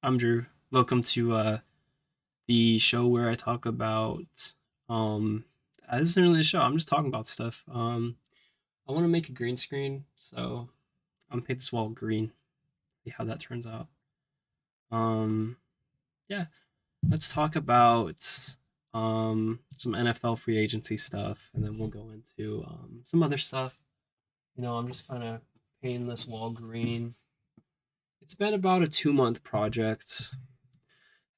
I'm Drew. Welcome to the show where I talk about um this isn't really a show. I'm just talking about stuff. I want to make a green screen, so I'm gonna paint this wall green. See how that turns out. Um yeah, let's talk about some NFL free agency stuff, and then we'll go into some other stuff. I'm just kind of painting this wall green. It's been about a 2 month project.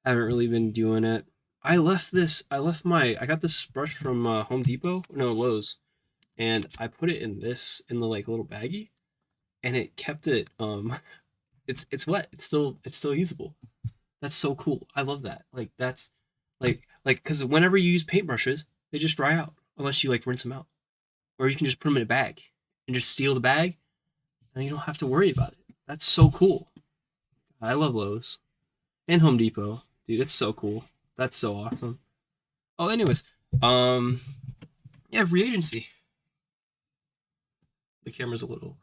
Haven't really been doing it. I got this brush from Home Depot, no Lowe's, and I put it in the like little baggie, and it kept it. It's wet. It's still usable. That's so cool. I love that. Like that's because whenever you use paintbrushes, they just dry out unless you like rinse them out, or you can just put them in a bag and just seal the bag, and you don't have to worry about it. That's so cool. I love Lowe's and Home Depot, dude. It's so cool. That's so awesome. Oh, anyways, um, yeah, free agency. The camera's little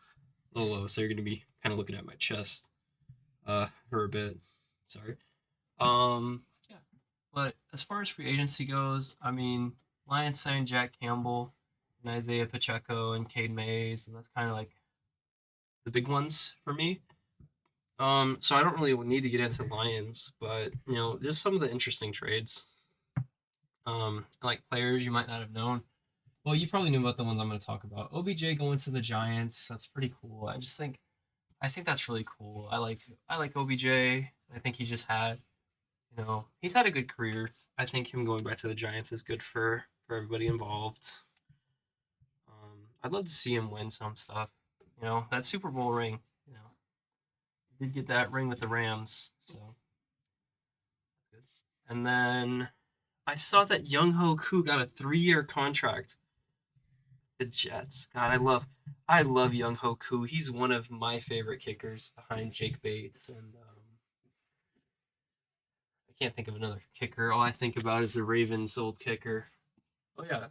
low, so you're gonna be kind of looking at my chest, for a bit. Sorry. Yeah. But as far as free agency goes, I mean, Lions signed Jack Campbell and Isaiah Pacheco and Cade Mays, and that's kind of like the big ones for me. So I don't really need to get into Lions, but just some of the interesting trades. Like players you might not have known. Well, you probably knew about the ones I'm going to talk about. OBJ going to the Giants. That's pretty cool. I think that's really cool. I like OBJ. I think he just had he's had a good career. I think him going back to the Giants is good for everybody involved. I'd love to see him win some stuff. That Super Bowl ring. He did get that ring with the Rams, so that's good. And then I saw that Young Ho Koo got a 3-year contract. The Jets. God, I love Young Ho Koo. He's one of my favorite kickers behind Jake Bates, and I can't think of another kicker. All I think about is the Ravens' old kicker. Oh yeah,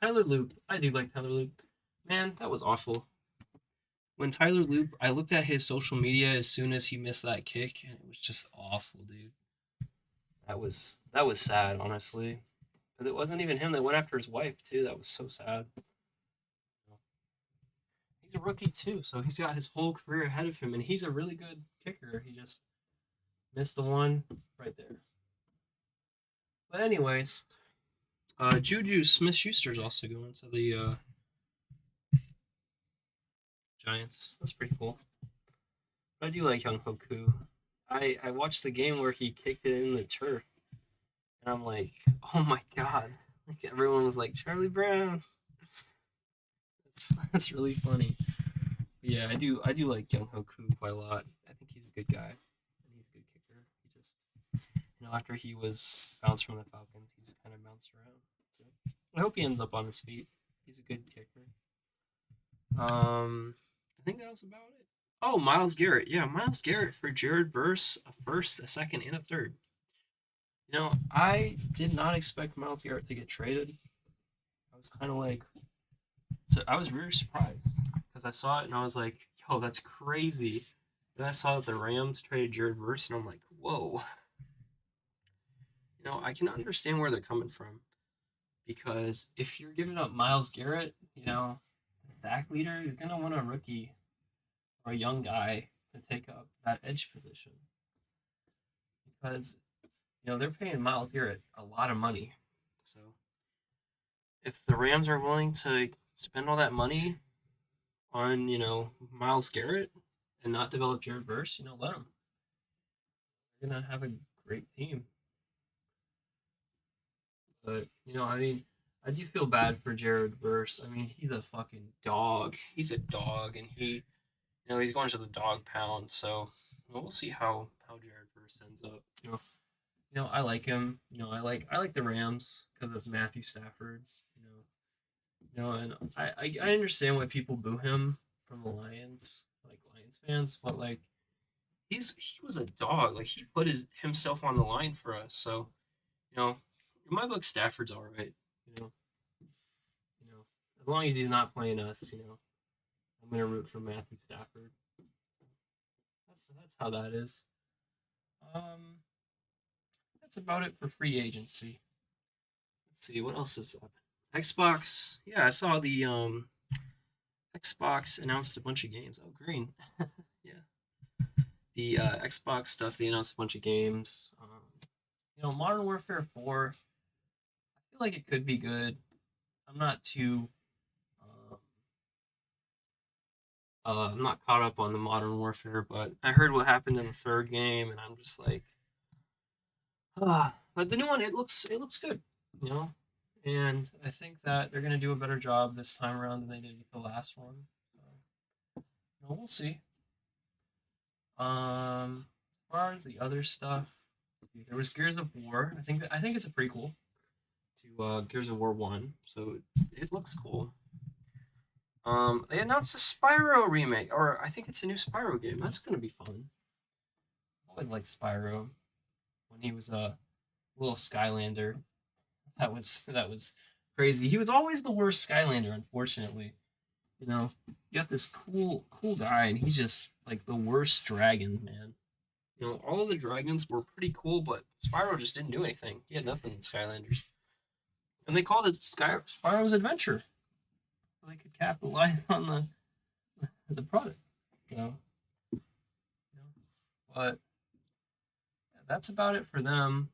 Tyler Loop. I do like Tyler Loop. Man, that was awful. When Tyler Loop, I looked at his social media as soon as he missed that kick, and it was just awful, dude. That was sad, honestly. But it wasn't even him that went after his wife too. That was so sad. He's a rookie too, so he's got his whole career ahead of him, and he's a really good kicker. He just missed the one right there. But anyways, Juju Smith Schuster's also going to the Giants. That's pretty cool. But I do like Young Hoku. I watched the game where he kicked it in the turf, and I'm like, oh my god! Like everyone was like Charlie Brown. That's really funny. But yeah, I do like Young Hoku quite a lot. I think he's a good guy, and he's a good kicker. He just after he was bounced from the Falcons, he just kind of bounced around. So I hope he ends up on his feet. He's a good kicker. I think that was about it. Oh, Miles Garrett. Yeah, Miles Garrett for Jared Verse, a first, a second, and a third. I did not expect Miles Garrett to get traded. I was kind of like, so I was really surprised because I saw it and I was like, yo, that's crazy. Then I saw that the Rams traded Jared Verse, and I'm like, whoa. I can understand where they're coming from because if you're giving up Miles Garrett, the sack leader, you're gonna want a rookie or a young guy to take up that edge position because they're paying Miles Garrett a lot of money. So if the Rams are willing to spend all that money on Miles Garrett and not develop Jared Verse, let them. They're gonna have a great team. But I mean, I do feel bad for Jared Verse. I mean, he's a fucking dog. He's a dog, and he's going to the dog pound. So we'll see how Jared Verse ends up. I like him. I like the Rams because of Matthew Stafford. And I understand why people boo him from the Lions, like Lions fans, but like he was a dog. Like he put himself on the line for us. So you know, in my book, Stafford's all right. You know, as long as he's not playing us, I'm gonna root for Matthew Stafford. That's how that is. Um, that's about it for free agency. Let's see what else is up. Xbox. Yeah, I saw the Xbox announced a bunch of games. Oh, green. Yeah, the Xbox stuff. They announced a bunch of games. Modern Warfare 4. I feel like it could be good. I'm not too. Um, I'm not caught up on the Modern Warfare, but I heard what happened in the third game, and I'm just like, ah. But the new one, it looks good, you know. And I think that they're gonna do a better job this time around than they did with the last one. So, we'll see. As far as the other stuff, there was Gears of War. I think it's a prequel to Gears of War One, so it looks cool. They announced a Spyro remake, or I think it's a new Spyro game. That's gonna be fun. I always liked Spyro when he was a little Skylander. That was crazy. He was always the worst Skylander, unfortunately. You got this cool guy, and he's just like the worst dragon, man. All of the dragons were pretty cool, but Spyro just didn't do anything. He had nothing in Skylanders, and they called it Spyro's Adventure, so they could capitalize on the product. So, but yeah, that's about it for them.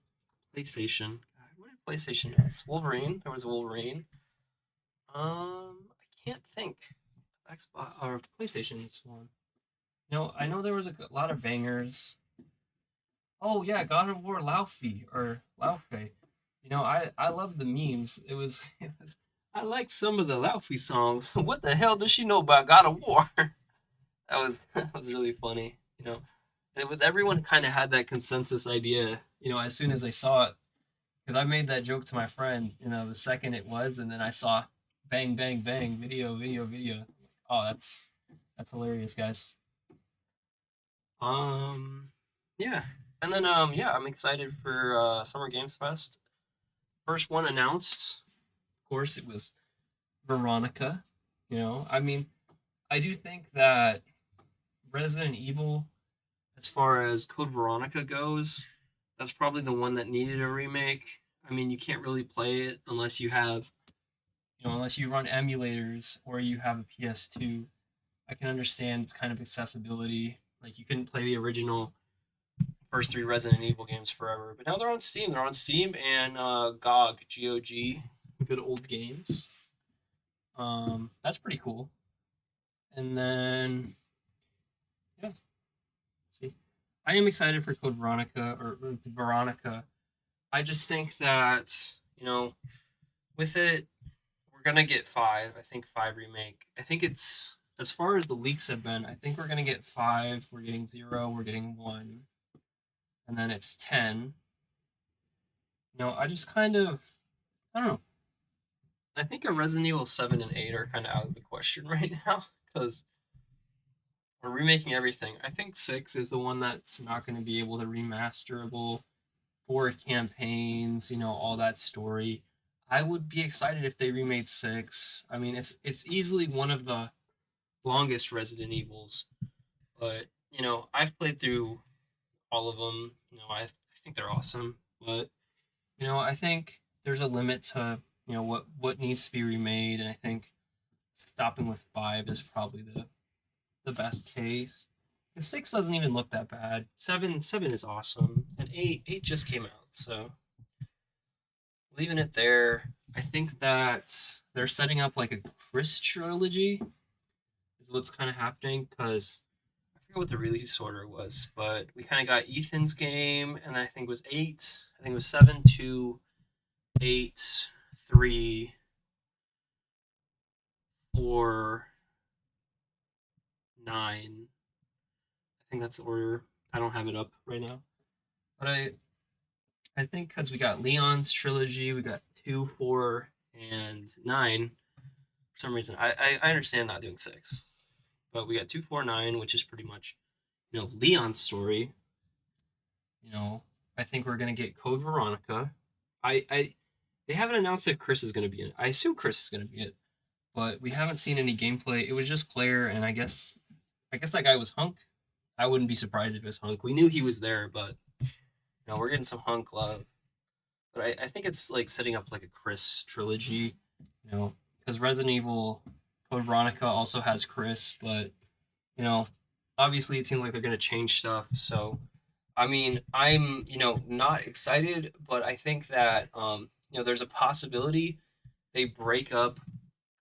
PlayStation. God, what did PlayStation announce? Wolverine. There was Wolverine. I can't think. Xbox or PlayStation's one. I know there was a lot of bangers. Oh yeah, God of War Laufey or Laufey. I love the memes. It was. I like some of the Laufey songs. What the hell does she know about God of War? That was really funny. And it was everyone kind of had that consensus idea. As soon as they saw it, because I made that joke to my friend. The second it was, and then I saw bang bang bang video video video. Oh, that's hilarious, guys. Um, yeah. And then yeah, I'm excited for Summer Games Fest. First one announced, of course, it was Veronica. I mean, I do think that Resident Evil, as far as Code Veronica goes, that's probably the one that needed a remake. I mean, you can't really play it unless you run emulators or you have a PS2. I can understand it's kind of accessibility. Like you couldn't play the original first three Resident Evil games forever. But now they're on Steam. They're on Steam and GOG, good old games. That's pretty cool. And then yeah, see, I am excited for Code Veronica or Veronica. I just think that with it, we're gonna get five. I think five remake. I think it's as far as the leaks have been. I think we're gonna get five. We're getting zero. We're getting one, and then it's 10. I just kind of I don't know. I think a Resident Evil 7 and 8 are kind of out of the question right now because we're remaking everything. I think 6 is the one that's not going to be able to remasterable for campaigns, all that story. I would be excited if they remade 6. I mean, it's easily one of the longest Resident Evils, but I've played through all of them. I think they're awesome, but I think there's a limit to what needs to be remade, and I think stopping with 5 is probably the best case. And 6 doesn't even look that bad. Seven is awesome, and eight just came out, so leaving it there. I think that they're setting up like a Chris trilogy is what's kind of happening because I forget what the release order was, but we kind of got Ethan's game, and then I think it was 8. I think it was 7, 2, 8, 3, 4, 9. I think that's the order. I don't have it up right now, but I think because we got Leon's trilogy, we got 2, 4, and 9. For some reason, I understand not doing 6, but we got 2, 4, 9, which is pretty much Leon's story. You know, I think we're gonna get Code Veronica. I they haven't announced if Chris is gonna be in it. I assume Chris is gonna be it, but we haven't seen any gameplay. It was just Claire, and I guess that guy was Hunk. I wouldn't be surprised if it was Hunk. We knew he was there, but we're getting some Hunk love, but I think it's like setting up like a Chris trilogy, because Resident Evil Code Veronica also has Chris, but you know, obviously it seems like they're gonna change stuff. So, I mean, I'm not excited, but I think that there's a possibility they break up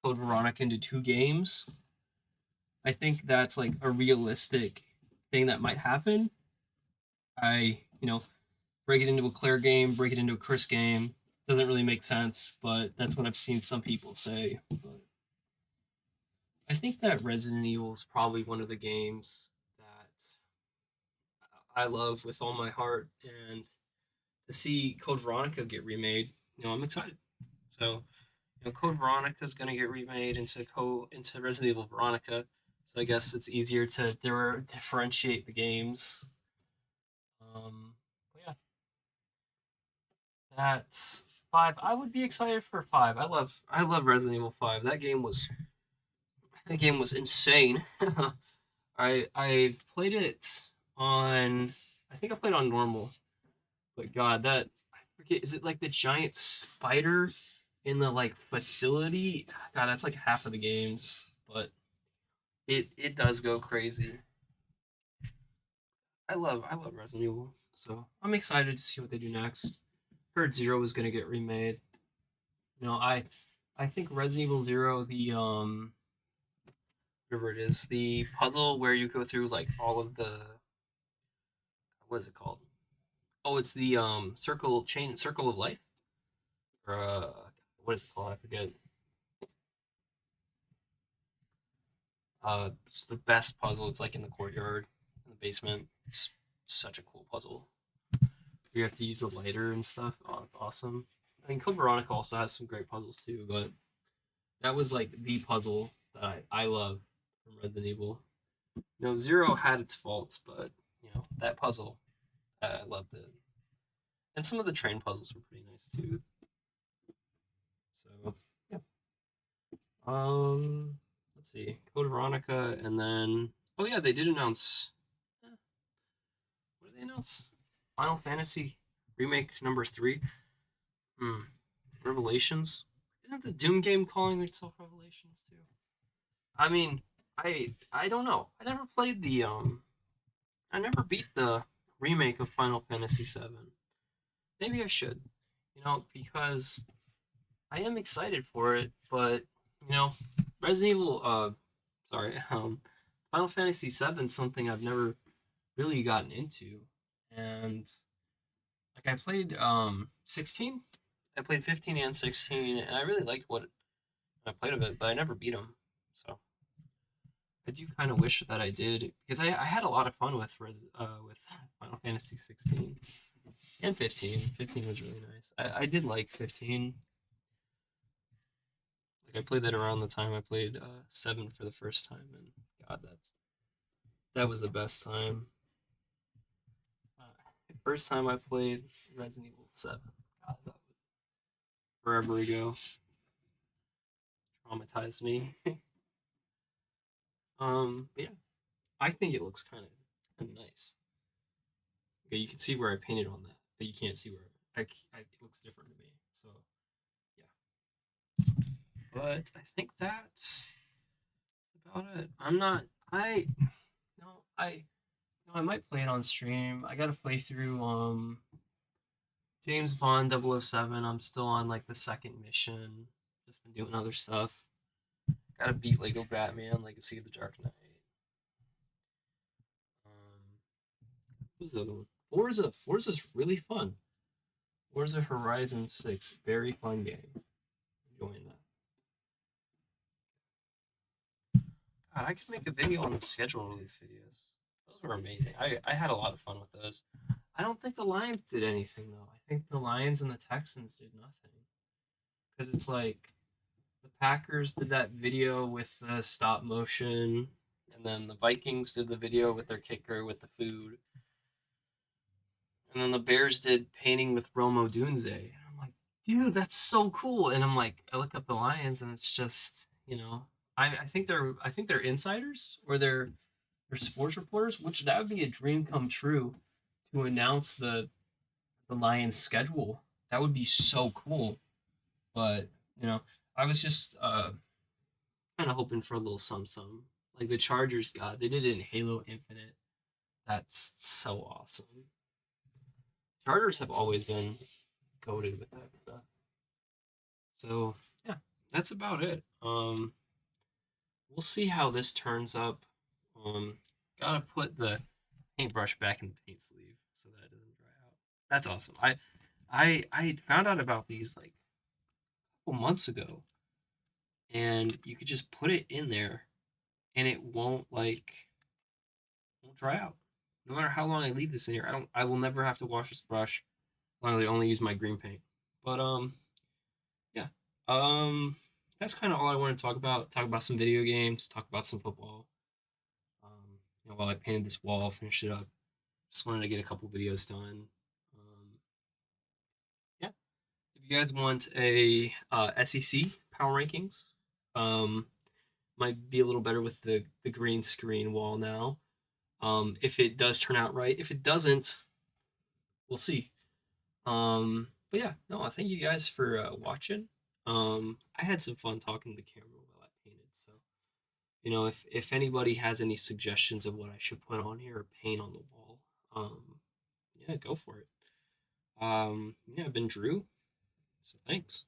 Code Veronica into two games. I think that's like a realistic thing that might happen. Break it into a Claire game, break it into a Chris game. Doesn't really make sense, but that's what I've seen some people say. But I think that Resident Evil is probably one of the games that I love with all my heart, and to see Code Veronica get remade, I'm excited. So, Code Veronica is going to get remade into Resident Evil Veronica. So I guess it's easier to differentiate the games. But yeah, that's five. I would be excited for five. I love Resident Evil 5. That game was insane. I played it on I think I played on normal. But God, that I forget, is it like the giant spider in the like facility? God, that's like half of the games, but it does go crazy. I love Resident Evil, so I'm excited to see what they do next. Heard Zero is gonna get remade. I think Resident Evil Zero is the whatever it is, the puzzle where you go through like all of the, what is it called? Oh, it's the circle of life, or what is it called? I forget. It's the best puzzle. It's like in the courtyard, in the basement. It's such a cool puzzle. You have to use the lighter and stuff. Oh, it's awesome. I mean, Code Veronica also has some great puzzles too, but that was like the puzzle that I love from Resident Evil. Zero had its faults, but that puzzle, I loved it. And some of the train puzzles were pretty nice too. So yeah. Let's see, Code Veronica, and then oh yeah, they did announce. What did they announce? Final Fantasy remake number 3. Hmm. Revelations. Isn't the Doom game calling itself Revelations too? I mean, I don't know. I never beat the remake of Final Fantasy 7. Maybe I should. Because I am excited for it, but you know, Resident Evil sorry, Final Fantasy 7 is something I've never really gotten into. And like I played 16. I played 15 and 16, and I really liked what I played of it, but I never beat them. So I do kind of wish that I did, because I had a lot of fun with Final Fantasy 16 and 15. 15 was really nice. I did like 15. Like I played that around the time I played 7 for the first time, and God, that was the best time. First time I played Resident Evil 7. God, that was forever ago. Traumatized me. But yeah, I think it looks kind of nice. Okay, you can see where I painted on that, but you can't see where it looks different to me. So yeah, but I think that's about it. I'm not. I no. I no. I might play it on stream. I gotta play through James Bond 007. I'm still on like the second mission. Just been doing other stuff. Gotta beat Lego Batman, Legacy of the Dark Knight. What's the other one? Forza. Forza's really fun. Forza Horizon 6, very fun game. Enjoying that. God, I could make a video on the schedule release videos. Those were amazing. I had a lot of fun with those. I don't think the Lions did anything though. I think the Lions and the Texans did nothing. Because it's like the Packers did that video with the stop motion, and then the Vikings did the video with their kicker with the food. And then the Bears did painting with Rome Odunze. And I'm like, dude, that's so cool. And I'm like, I look up the Lions, and it's just, I think they're insiders, or they're sports reporters, which that would be a dream come true, to announce the the Lions schedule. That would be so cool. But you know, I was just kind of hoping for a little some. Like the Chargers got, they did it in Halo Infinite. That's so awesome. Chargers have always been goaded with that stuff. So yeah, that's about it. We'll see how this turns up. Um, Gotta put the paintbrush back in the paint sleeve so that it doesn't dry out. That's awesome. I found out about these like a couple months ago, and you could just put it in there, and it won't dry out. No matter how long I leave this in here, I will never have to wash this brush. I only use my green paint. But yeah. Um, that's kind of all I want to talk about. Talk about some video games. Talk about some football. While I painted this wall, finished it up. Just wanted to get a couple videos done. Yeah. If you guys want a SEC power rankings, um, might be a little better with the green screen wall now. If it does turn out right, if it doesn't, we'll see. But yeah, no, I thank you guys for watching. I had some fun talking to the camera while I painted. So, if anybody has any suggestions of what I should put on here or paint on the wall, yeah, go for it. Yeah, I've been Drew. So thanks.